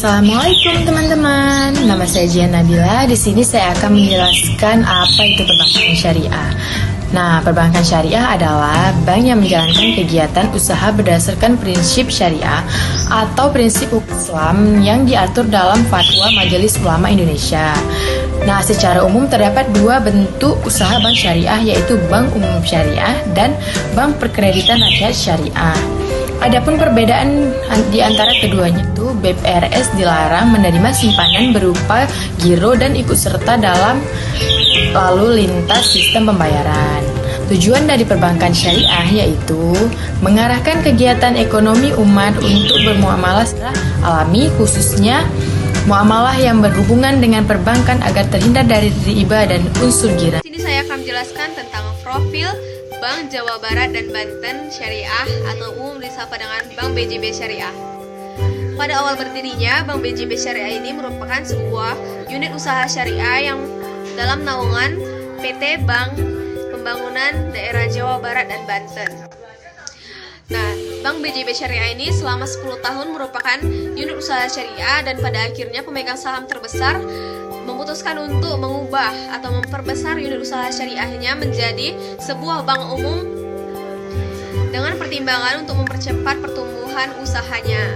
Assalamualaikum teman-teman. Nama saya Jian Nabila. Di sini saya akan menjelaskan apa itu perbankan syariah. Nah, perbankan syariah adalah bank yang menjalankan kegiatan usaha berdasarkan prinsip syariah atau prinsip hukum Islam yang diatur dalam Fatwa Majelis Ulama Indonesia. Nah, secara umum terdapat dua bentuk usaha bank syariah, yaitu bank umum syariah dan bank perkreditan rakyat syariah. Adapun perbedaan di antara keduanya itu, BPRS dilarang menerima simpanan berupa giro dan ikut serta dalam lalu lintas sistem pembayaran. Tujuan dari perbankan syariah yaitu mengarahkan kegiatan ekonomi umat untuk bermuamalah secara alami, khususnya muamalah yang berhubungan dengan perbankan agar terhindar dari riba dan unsur gira. Di sini saya akan menjelaskan tentang profil Bank Jawa Barat dan Banten Syariah atau umum disapa dengan Bank BJB Syariah. Pada awal berdirinya, Bank BJB Syariah ini merupakan sebuah unit usaha syariah yang dalam naungan PT Bank Pembangunan Daerah Jawa Barat dan Banten. Nah, Bank BJB Syariah ini selama 10 tahun merupakan unit usaha syariah dan pada akhirnya pemegang saham terbesar memutuskan untuk mengubah atau memperbesar unit usaha syariahnya menjadi sebuah bank umum dengan pertimbangan untuk mempercepat pertumbuhan usahanya.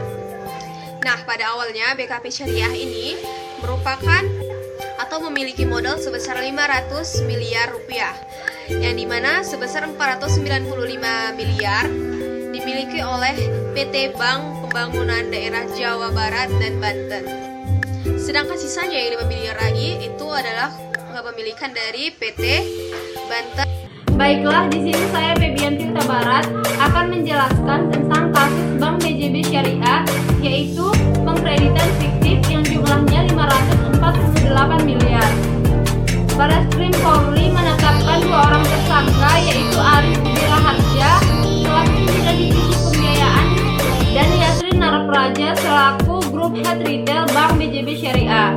Nah, pada awalnya BKP Syariah ini merupakan atau memiliki modal sebesar 500 miliar rupiah, yang dimana sebesar 495 miliar dimiliki oleh PT Bank Pembangunan Daerah Jawa Barat dan Banten. Sedangkan sisanya yang dimiliki lagi itu adalah kepemilikan dari PT Banten. Baiklah, di sini saya Febianti Huta Barat akan menjelaskan tentang kasus Bank BJB Syariah, yaitu pengkreditan fiktif yang jumlahnya 548 miliar. Barreskrim Polri menetapkan dua orang tersangka, yaitu Arif Biraharja selaku pimpinan divisi pembiayaan dan Yasrin Narpraja selaku Grup Head Retail Bank BJB Syariah.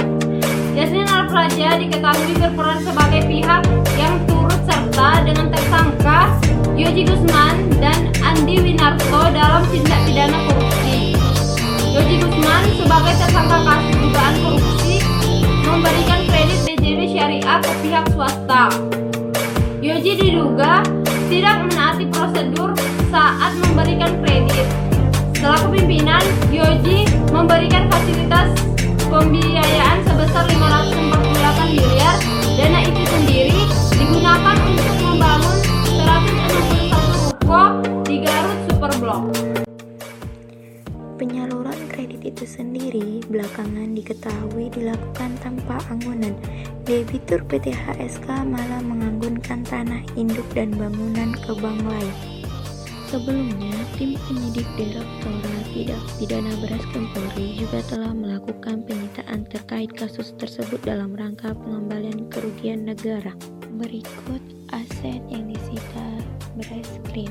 Yasrin Narpraja diketahui berperan sebagai pihak yang turut serta dengan tersangka Yoji Gusman dan Andi Winarto dalam tindak pidana korupsi. Yoji Gusman sebagai tersangka kasus dugaan korupsi memberikan kredit BJB Syariah ke pihak swasta. Yoji diduga tidak menaati prosedur saat memberikan kredit. Selaku pimpinan, Yoji memberikan fasilitas pembiayaan sebesar 548 miliar. Dana itu sendiri digunakan untuk membangun 161 ruko di Garut Superblok. Penyaluran kredit itu sendiri belakangan diketahui dilakukan tanpa anggunan. Debitur PT HSK malah menganggunkan tanah induk dan bangunan ke bank lain. Sebelumnya, tim penyidik Direktorat Tindak Pidana Barreskrim Polri juga telah melakukan penyitaan terkait kasus tersebut dalam rangka pengembalian kerugian negara. Berikut aset yang disita Barreskrim.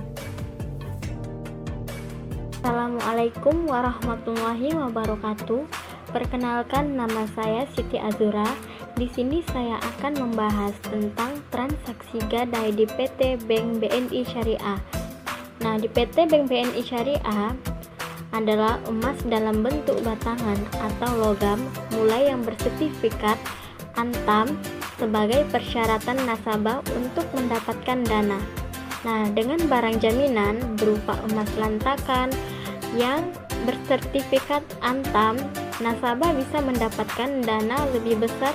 Assalamualaikum warahmatullahi wabarakatuh. Perkenalkan, nama saya Siti Azura. Di sini saya akan membahas tentang transaksi gadai di PT Bank BNI Syariah. Nah, di PT Bank BNI Syariah adalah emas dalam bentuk batangan atau logam mulai yang bersertifikat Antam sebagai persyaratan nasabah untuk mendapatkan dana. Nah, dengan barang jaminan berupa emas lantakan yang bersertifikat Antam, nasabah bisa mendapatkan dana lebih besar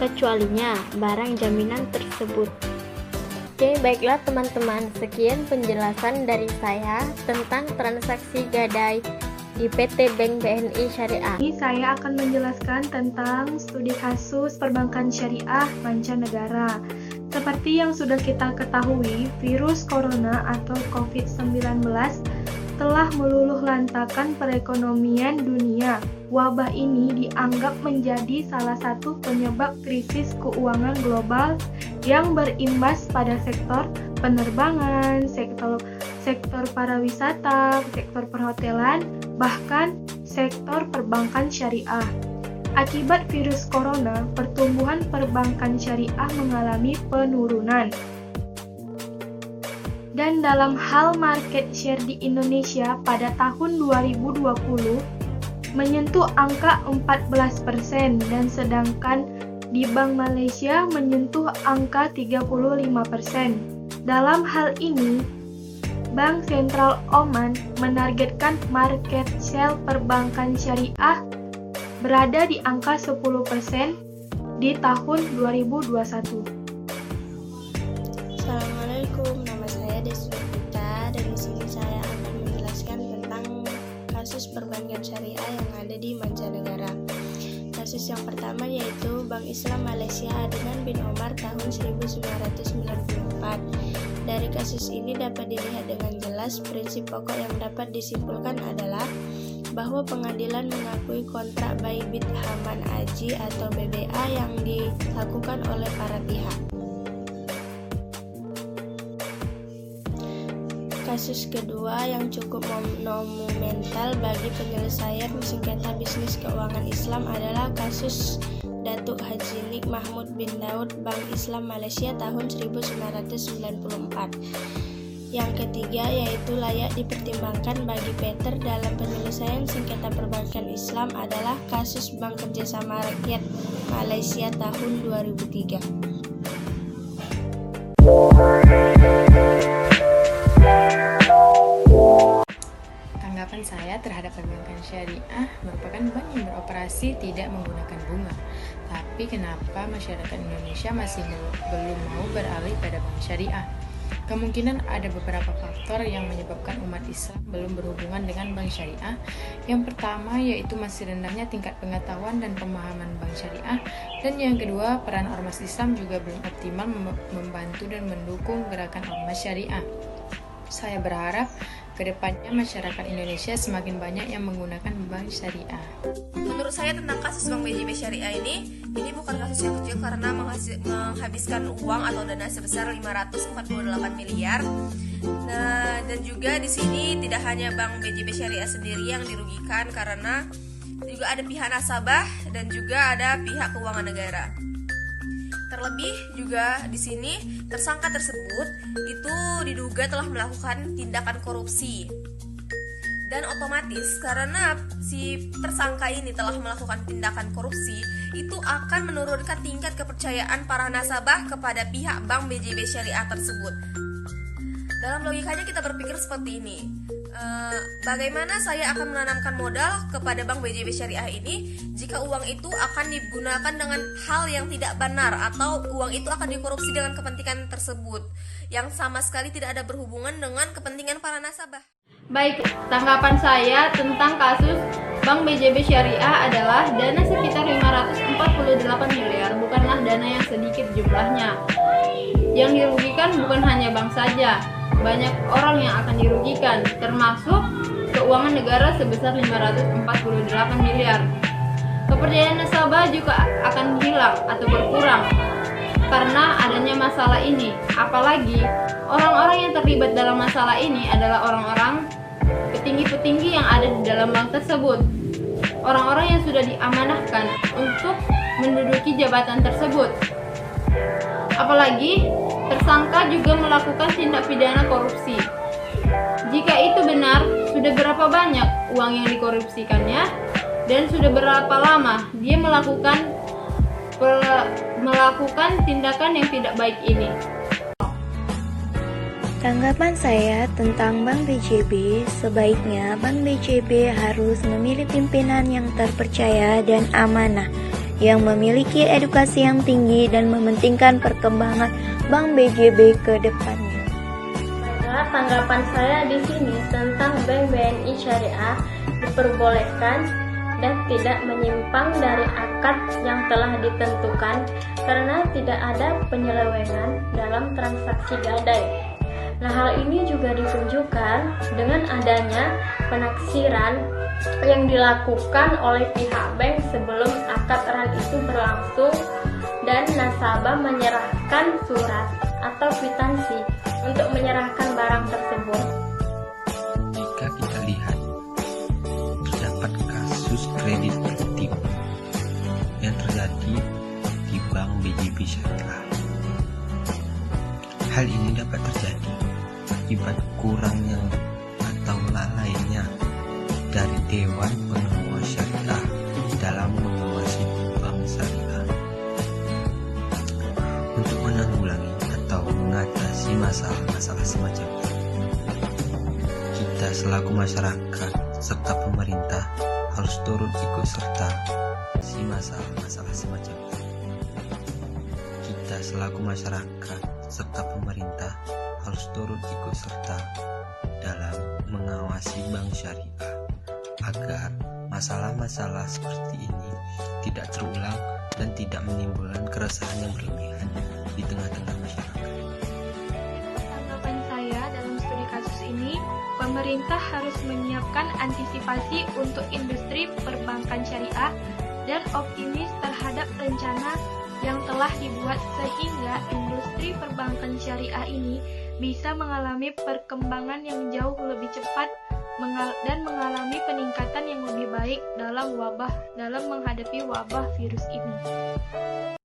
kecualinya barang jaminan tersebut. Oke, baiklah teman-teman, sekian penjelasan dari saya tentang transaksi gadai di PT Bank BNI Syariah. Ini saya akan menjelaskan tentang studi kasus perbankan syariah mancanegara. Seperti yang sudah kita ketahui, virus corona atau COVID-19 telah meluluh lantakan perekonomian dunia. Wabah ini dianggap menjadi salah satu penyebab krisis keuangan global yang berimbas pada sektor penerbangan, sektor pariwisata, sektor perhotelan, bahkan sektor perbankan syariah. Akibat virus corona, pertumbuhan perbankan syariah mengalami penurunan. Dan dalam hal market share di Indonesia pada tahun 2020, menyentuh angka 14% dan sedangkan di Bank Malaysia menyentuh angka 35%. Dalam hal ini, Bank Sentral Oman menargetkan market share perbankan syariah berada di angka 10% di tahun 2021. Assalamualaikum, nama saya Deswita dan di sini saya akan menjelaskan tentang kasus perbankan syariah yang ada di mancanegara. Kasus yang pertama yaitu Bank Islam Malaysia Adnan bin Omar tahun 1994. Dari kasus ini dapat dilihat dengan jelas prinsip pokok yang dapat disimpulkan adalah bahwa pengadilan mengakui kontrak Baibit Haman Aji atau BBA yang dilakukan oleh para pihak. Kasus kedua yang cukup monumental bagi penyelesaian sengketa bisnis keuangan Islam adalah kasus Datuk Haji Nik Mahmud bin Daud Bank Islam Malaysia tahun 1994. Yang ketiga yaitu layak dipertimbangkan bagi Peter dalam penyelesaian sengketa perbankan Islam adalah kasus Bank Kerjasama Rakyat Malaysia tahun 2003. Tanggapan saya terhadap perbankan syariah merupakan bank yang beroperasi tidak menggunakan bunga. Tapi kenapa masyarakat Indonesia masih belum mau beralih pada bank syariah? Kemungkinan ada beberapa faktor yang menyebabkan umat Islam belum berhubungan dengan bank syariah. Yang pertama yaitu masih rendahnya tingkat pengetahuan dan pemahaman bank syariah. Dan yang kedua, peran ormas Islam juga belum optimal membantu dan mendukung gerakan ormas syariah. Saya berharap kedepannya masyarakat Indonesia semakin banyak yang menggunakan bank syariah. Menurut saya tentang kasus Bank BJB Syariah ini bukan kasus yang kecil karena menghabiskan uang atau dana sebesar 548 miliar. Nah, dan juga di sini tidak hanya Bank BJB Syariah sendiri yang dirugikan karena juga ada pihak nasabah dan juga ada pihak keuangan negara. Terlebih juga di sini tersangka tersebut itu diduga telah melakukan tindakan korupsi. Dan otomatis karena si tersangka ini telah melakukan tindakan korupsi, itu akan menurunkan tingkat kepercayaan para nasabah kepada pihak Bank BJB Syariah tersebut. Dalam logikanya kita berpikir seperti ini. Bagaimana saya akan menanamkan modal kepada Bank BJB Syariah ini jika uang itu akan digunakan dengan hal yang tidak benar atau uang itu akan dikorupsi dengan kepentingan tersebut yang sama sekali tidak ada berhubungan dengan kepentingan para nasabah. Baik, tanggapan saya tentang kasus Bank BJB Syariah adalah dana sekitar 548 miliar bukanlah dana yang sedikit jumlahnya. Yang dirugikan bukan hanya bank saja, banyak orang yang akan dirugikan, termasuk keuangan negara sebesar 548 miliar. Kepercayaan nasabah juga akan hilang atau berkurang karena adanya masalah ini. Apalagi orang-orang yang terlibat dalam masalah ini adalah orang-orang petinggi-petinggi yang ada di dalam bank tersebut. Orang-orang yang sudah diamanahkan untuk menduduki jabatan tersebut. Apalagi tersangka juga melakukan tindak pidana korupsi. Jika itu benar, sudah berapa banyak uang yang dikorupsikannya dan sudah berapa lama dia melakukan tindakan yang tidak baik ini. Tanggapan saya tentang Bank BJB, sebaiknya Bank BJB harus memilih pimpinan yang terpercaya dan amanah, yang memiliki edukasi yang tinggi dan mementingkan perkembangan Bank BJB ke depannya. Maka tanggapan saya di sini tentang Bank BNI Syariah diperbolehkan dan tidak menyimpang dari akad yang telah ditentukan karena tidak ada penyelewengan dalam transaksi gadai. Nah, hal ini juga ditunjukkan dengan adanya penaksiran yang dilakukan oleh pihak bank sebelum akad RAN itu berlangsung dan nasabah menyerahkan surat atau kwitansi untuk menyerahkan barang tersebut. Jika kita lihat, terdapat kasus kredit fiktif yang terjadi di Bank BJB Syariah. Hal ini dapat terjadi akibat kurangnya atau lalainya dari Dewan Pengawas syariah dalam mengawasi bank syariah. Untuk menanggulangi atau mengatasi masalah-masalah semacam ini, kita selaku masyarakat serta pemerintah harus turut ikut serta si masalah-masalah semacam ini. Kita selaku masyarakat serta pemerintah harus turut ikut serta dalam mengawasi bank syariah agar masalah-masalah seperti ini tidak terulang dan tidak menimbulkan keresahan yang berlebihan di tengah-tengah masyarakat. Tanggapan saya dalam studi kasus ini, pemerintah harus menyiapkan antisipasi untuk industri perbankan syariah dan optimis terhadap rencana yang telah dibuat sehingga industri perbankan syariah ini bisa mengalami perkembangan yang jauh lebih cepat dan mengalami peningkatan yang lebih baik dalam menghadapi wabah virus ini.